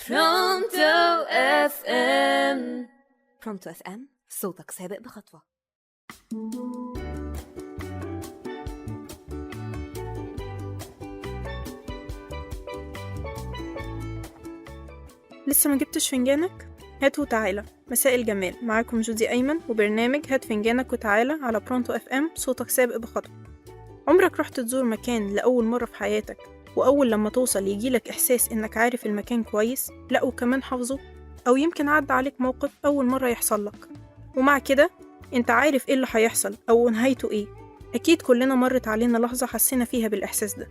برونتو اف ام. برونتو اف ام، صوتك سابق بخطوة. لسه ما جبتش فنجانك؟ هات وتعالى. مساء الجمال، معاكم جودي أيمن وبرنامج هات فنجانك وتعالى على برونتو اف ام، صوتك سابق بخطوة. عمرك رحت تزور مكان لأول مرة في حياتك وأول لما توصل يجيلك إحساس إنك عارف المكان كويس، لأ وكمان حافظه؟ أو يمكن عدى عليك موقف أول مرة يحصل لك ومع كده انت عارف ايه اللي هيحصل أو نهايته ايه. أكيد كلنا مرت علينا لحظة حسينا فيها بالإحساس ده.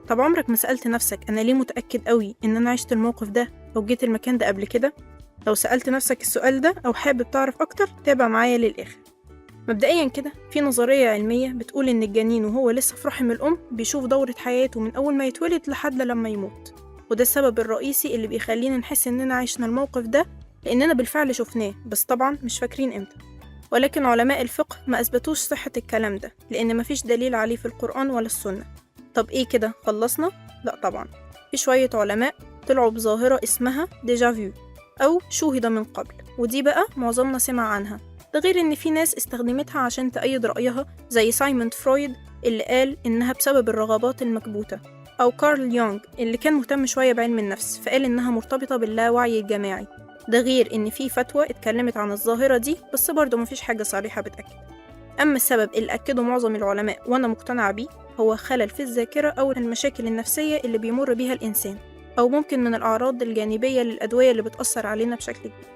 طب عمرك ما سألت نفسك أنا ليه متأكد قوي إن أنا عشت الموقف ده أو جيت المكان ده قبل كده؟ لو سألت نفسك السؤال ده أو حابب تعرف أكتر، تابع معايا للآخر. مبدئيا كده في نظرية علمية بتقول إن الجنين وهو لسه في رحم الأم بيشوف دورة حياته من أول ما يتولد لحد لما يموت، وده السبب الرئيسي اللي بيخلينا نحس إننا عشنا الموقف ده، لأننا بالفعل شفناه بس طبعا مش فاكرين إمتى. ولكن علماء الفقه ما أثبتوش صحة الكلام ده، لأن مفيش دليل عليه في القرآن ولا السنة. طب إيه كده خلصنا؟ لأ طبعا، في شوية علماء طلعوا بظاهرة اسمها ديجافيو أو شوهد من قبل، ودي بقى معظمنا سمع عنها. ده غير إن في ناس استخدمتها عشان تأيد رأيها زي سايموند فرويد اللي قال إنها بسبب الرغبات المكبوتة، أو كارل يونغ اللي كان مهتم شوية بعلم النفس فقال إنها مرتبطة باللاوعي الجماعي. ده غير إن في فتوى اتكلمت عن الظاهرة دي بس برضه مفيش حاجة صريحة بتأكد. أما السبب اللي أكده معظم العلماء وأنا مقتنعة بيه هو خلل في الذاكرة أو المشاكل النفسية اللي بيمر بيها الإنسان، أو ممكن من الأعراض الجانبية للأدوية اللي بتأثر علينا بشكل كبير.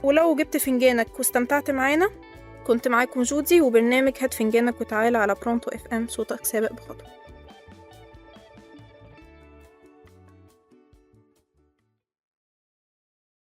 ولو جبت فنجانك واستمتعت معانا، كنت معاكم جودي وبرنامج هات فنجانك وتعالى على برونتو اف ام، صوتك سابق بخطوة.